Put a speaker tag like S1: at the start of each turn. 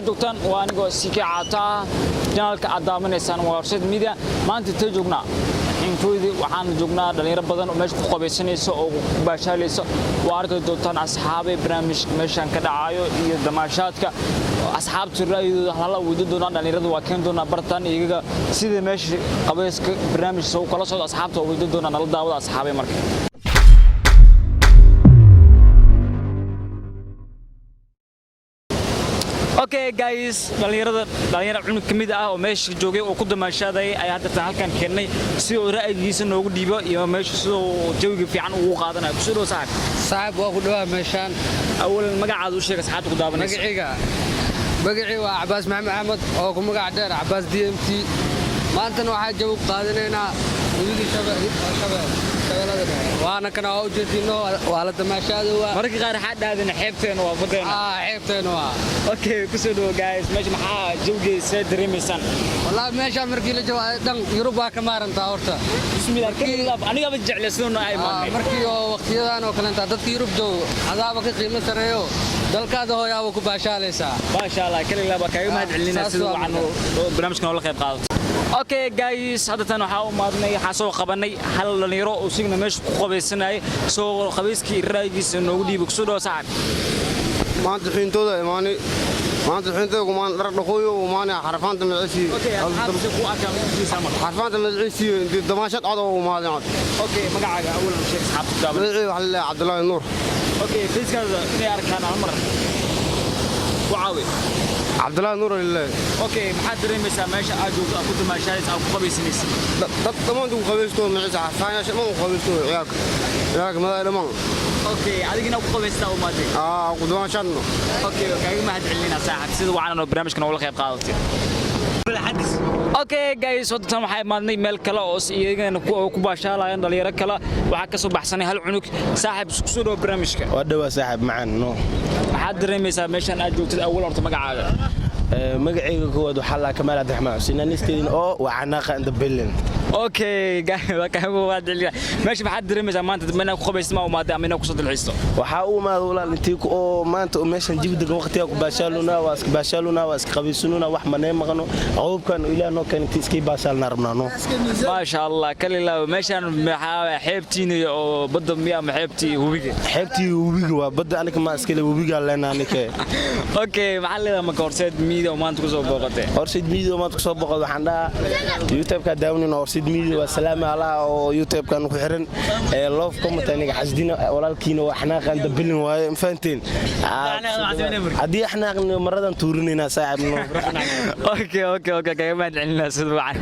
S1: joogtaan waa aniga siki caata janaalka cadaamanaysan warshad media maanta inta joognaa intoodii waxaan joognaa dhalinyaro badan oo meesha ku qabaysanayso oo ku baashaalayso waa arki doontaan asxaabay barnaamij meeshan ka dhacayo iyo damaashaadka asxaabta raayidooda hala wada doonaan dhalinyarada waa keen doonaa bartaan iyaga sida meesha qabayska barnaamij soo kala socdo asxaabta wada doonaan nala daawada asxaabay marka Okay guys, dhalinyaro cunug kamid ah oo meesha joogay oo ku damaashaday ay hadda halkan keenay si uu ra'yigiisa noogu dhiibo iyo meesha sidoo jawiga fiican ugu qaadanayo ku soo saaxib
S2: waa ku dhawaa meeshan
S1: awalan magacaada u sheeg asxaabta ku daabanaysa
S2: magacii waa Cabbaas Maxamed Ahmed oo ku magac dheer Cabbaas DMT maanta waxaa jawi qaadanaynaa wiliga shabeelada waana kana oo jeedino waa la damaashado
S1: markii qaar xadaadan xeebteena waa badeena
S2: xeebteena waa
S1: okay ku soo dhaw guys meesha maxaa jawigiisa dareemaysan
S2: wallahi meesha markii la jawaa dhan Yurub waa ka maaranta horta
S1: bismillah kaliya aniga ba jeclaysan ay maamay
S2: markii oo waqtiyadan oo kale dadka Yurub joogo adaaba ka qiimo sareeyo dalkaada hooyaabo ku baashaalaysa
S1: ma sha Allah kaliya ba kaaga mahad celinaa sida wacan barnaamijkan la qayb qaadato Okay guys hadda tan waxa u maadnay xasoo qabanay hal dhalinyaro oo signa meesha ku qabaysanay soo qabayskii raayigiisa noogu dhiibo ku soo dhaw saaxib
S3: maanta xintooda imaani maanta xintooda kuma dhar dhaqooyo maana xarfaanta magciisi xarfaanta magciisi intii damaashad cad oo maadin
S1: okay magacaaga awalan sheeg asxaabta
S3: magacii waxa la Cabdullaahi Nuur
S1: okay fiiskaada inay arkaan amar وعاوي
S3: عبد الله نور الله
S1: اوكي maxaa dareemaysaa meesha aad joogto ku damaashaayay aad ku qabaysanaysid
S3: dad dhammaan ku qabaysto magaciisa xafaayasha ma ku qabaysto ciyaarka madaama
S1: اوكي adigina ku qabaystaa oo maadey
S3: ku damaashadno
S1: اوكي kaaga mahad celinaa saaxib sida wacan oo barnaamijkan wala qayb qaadatay Okay guys waddan waxay maadnay meel kale oo iyagana ku baashaalayaan dhalinyaro kale waxa ka soo baxsanay hal cunug saaxib isku soo dhaw barnaamijka
S4: waa dhawa saaxib macaan no
S1: maxaad dareemaysaa meeshan aad joogtid awal horta magacaaga
S4: magacayga koowaad waxa la Kamaal Abdiraxmaan Xuseen nisteedin oo wacanaaqa inda bilin
S1: Okay guys waxaan waad cilaa meesha maxaad dareemaysaa maanta dadna ku qabaysmaa oo maanta amina ku soo dalxiisto
S4: waxa uu maad walaal intii oo maanta meeshan jibdiga waqtiga ku baashaaluna waa iska qabaysanuna wax manay maqano qowbkan ilaa noo kan iskii baashaalna rabnaano
S1: ma sha Allah kaliya meeshan maxaa xeebtiina oo badda miya ma xeebtii
S4: hubiga waa badda aniga ma iska hubiga leenaanike
S1: Okay maxaa leedahay ma korseed miido maanta ku soo booqatay
S4: horseed miido maanta ku soo booqad waxaan dhahaa YouTube ka daawnina horseed miido waa salaam Allah oo YouTube kan ku xiran love comment aniga xasdina walaalkiina waa xanaaqan dabilin waaye faanteen hadii xanaaqna maradan tuurinayna saaxibno
S1: Okay kaaga mahad celinaa sida wacan